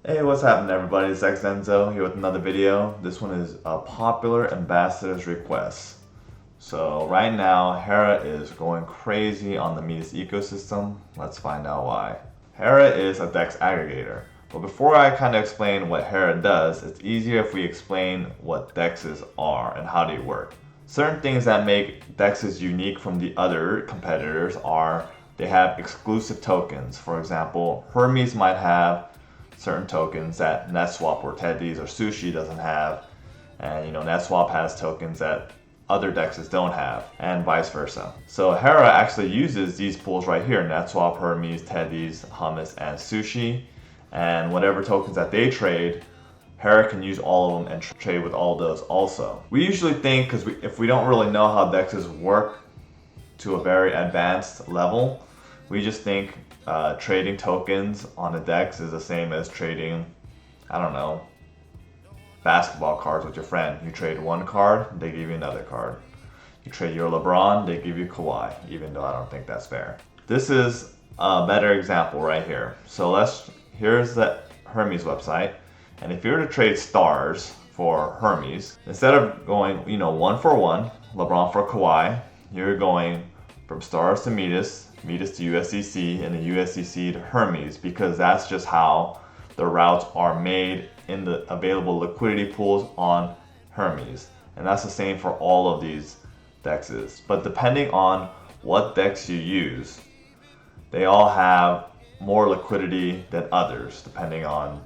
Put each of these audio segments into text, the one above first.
Hey, what's happening everybody? It's Xenzo here with another video. This one is a popular ambassador's request. So right now, Hera is going crazy on the Midas ecosystem. Let's find out why. Hera is a dex aggregator. But before I kind of explain what Hera does, it's easier if we explain what dexes are and how they work. Certain things that make dexes unique from the other competitors are they have exclusive tokens. For example, Hermes might have certain tokens that NetSwap or Teddy's or Sushi doesn't have, and NetSwap has tokens that other dexes don't have, and vice versa. So Hera actually uses these pools right here: NetSwap, Hermes, Teddy's, Hummus, and Sushi, and whatever tokens that they trade, Hera can use all of them and trade with all those also. We usually think, because if we don't really know how dexes work to a very advanced level, we just think trading tokens on a dex is the same as trading, I don't know, basketball cards with your friend. You trade one card, they give you another card. You trade your LeBron, they give you Kawhi, even though I don't think that's fair. This is a better example right here. So here's the Hermes website, and if you were to trade stars for Hermes, instead of going, one for one, LeBron for Kawhi, you're going from stars to Midas to USDC, and the USDC to Hermes, because that's just how the routes are made in the available liquidity pools on Hermes. And that's the same for all of these dexes. But depending on what dex you use, they all have more liquidity than others, depending on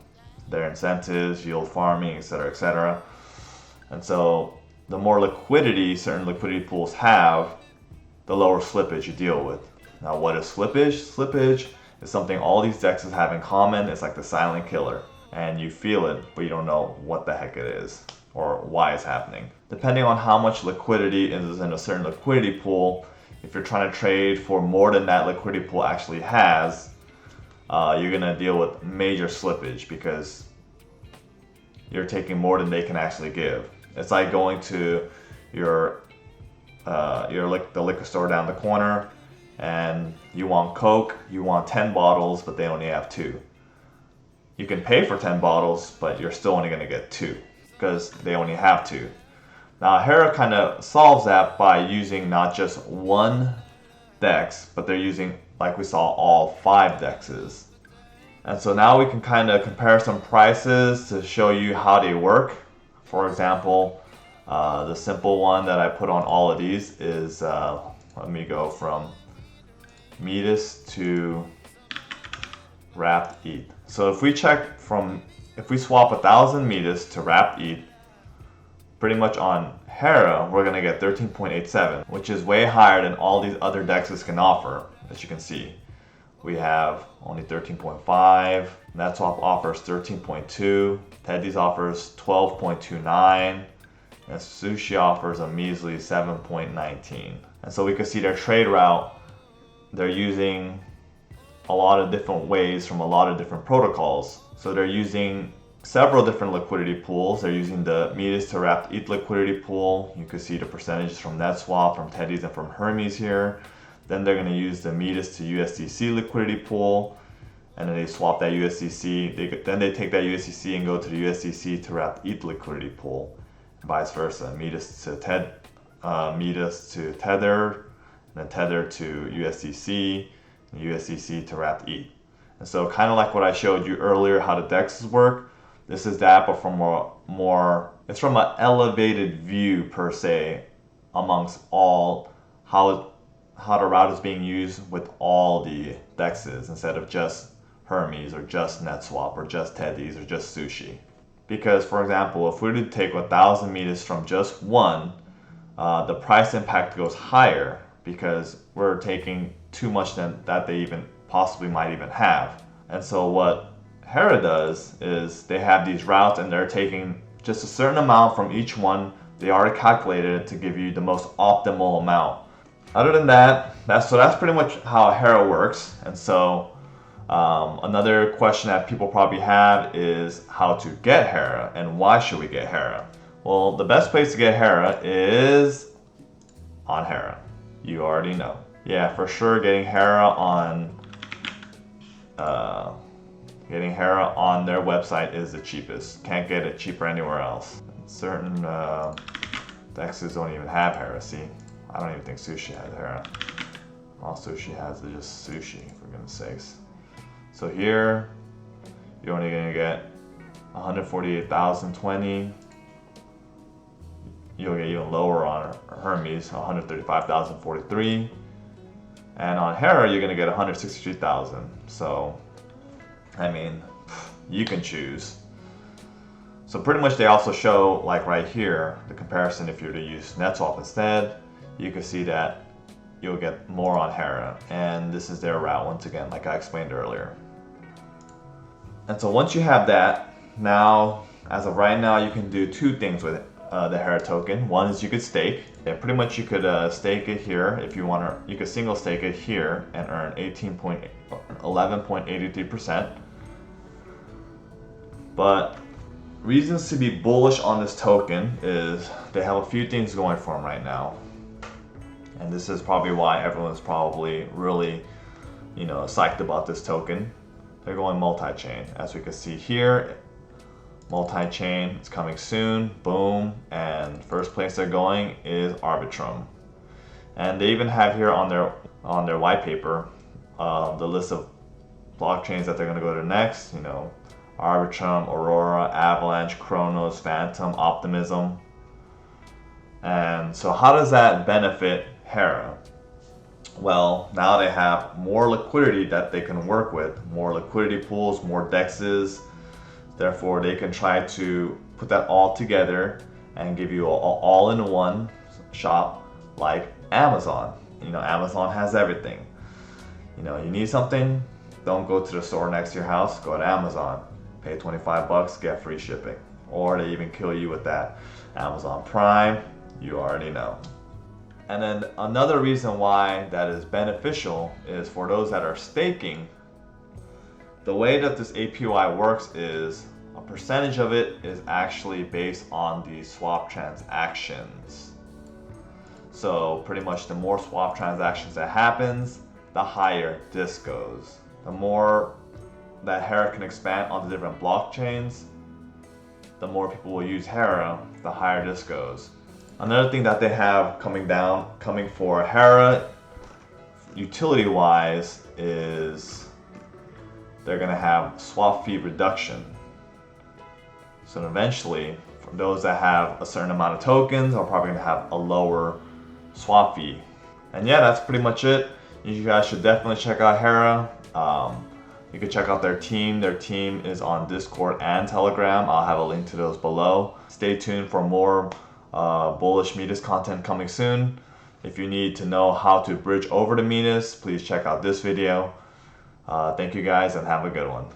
their incentives, yield farming, etc., etc. And so the more liquidity certain liquidity pools have, the lower slippage you deal with. Now, what is slippage? Slippage is something all these dexes have in common. It's like the silent killer, and you feel it, but you don't know what the heck it is or why it's happening. Depending on how much liquidity is in a certain liquidity pool, if you're trying to trade for more than that liquidity pool actually has, you're gonna deal with major slippage because you're taking more than they can actually give. It's like going to the liquor store down the corner, and you want Coke, you want 10 bottles, but they only have 2. You can pay for 10 bottles, but you're still only going to get 2 because they only have 2. Now, Hera kind of solves that by using not just one dex, but they're using, like we saw, all 5 dexes. And so now we can kind of compare some prices to show you how they work. For example, the simple one that I put on all of these is, let me go from Midas to Wrapped ETH. So if we swap 1,000 Midas to Wrapped ETH, pretty much on Hera, we're going to get 13.87, which is way higher than all these other dexes can offer, as you can see. We have only 13.5, NetSwap offers 13.2, Teddy's offers 12.29, and Sushi offers a measly 7.19. And so we can see their trade route. They're using a lot of different ways from a lot of different protocols. So they're using several different liquidity pools. They're using the Midas to Wrapped ETH liquidity pool. You can see the percentages from NetSwap, from Teddy's, and from Hermes here. Then they're going to use the Midas to USDC liquidity pool, and then they swap that USDC. Then they take that USDC and go to the USDC to Wrapped ETH liquidity pool, and vice versa. Midas to Tether, and then Tether to USDC, and USDC to Wrapped ETH. And so, kind of like what I showed you earlier, how the dexes work. This is that, but from it's from an elevated view per se, amongst all how the route is being used with all the dexes instead of just Hermes or just NetSwap or just Teddy's or just Sushi. Because, for example, if we were to take 1,000 Midas from just one, the price impact goes higher because we're taking too much that they even possibly might even have. And so what Hera does is they have these routes, and they're taking just a certain amount from each one. They already calculated it to give you the most optimal amount. Other than that, that's pretty much how Hera works. And so another question that people probably have is how to get Hera and why should we get Hera? Well, the best place to get Hera is on Hera. You already know. Yeah, for sure, getting Hera on Getting Hera on their website is the cheapest. Can't get it cheaper anywhere else. Certain dexes don't even have Hera, see? I don't even think sushi has Hera. All sushi has is just sushi, for goodness sakes. So here, you're only gonna get 148,020. You'll get even lower on Hermes, 135,043. And on Hera, you're gonna get 163,000. So, I mean, you can choose. So pretty much they also show, like right here, the comparison if you're to use NetSwap instead. You can see that you'll get more on Hera. And this is their route once again, like I explained earlier. And so once you have that, now, as of right now, you can do two things with the Hera token. One is you could stake. Yeah, pretty much you could stake it here if you want to. You could single stake it here and earn 11.83%. But reasons to be bullish on this token is they have a few things going for them right now. And this is probably why everyone's probably really, psyched about this token. They're going multi-chain. As we can see here, multi-chain, it's coming soon, boom. And first place they're going is Arbitrum. And they even have here on their white paper, the list of blockchains that they're gonna go to next, Arbitrum, Aurora, Avalanche, Chronos, Phantom, Optimism. And so how does that benefit Hera? Well, now they have more liquidity that they can work with, more liquidity pools, more dexes. Therefore, they can try to put that all together and give you all-in-one shop like Amazon. Amazon has everything. You need something, don't go to the store next to your house, go to Amazon. Pay 25 bucks, get free shipping. Or they even kill you with that Amazon Prime, you already know. And then another reason why that is beneficial is for those that are staking. The way that this APY works is a percentage of it is actually based on the swap transactions. So pretty much the more swap transactions that happens, the higher this goes. The more that Hera can expand onto different blockchains, the more people will use Hera, the higher this goes. Another thing that they have coming for Hera, utility-wise, is they're gonna have swap fee reduction. So eventually, for those that have a certain amount of tokens, are probably gonna have a lower swap fee. And yeah, that's pretty much it. You guys should definitely check out Hera. You can check out their team. Their team is on Discord and Telegram. I'll have a link to those below. Stay tuned for more bullish Midas content coming soon. If you need to know how to bridge over to Midas, please check out this video. Thank you guys and have a good one.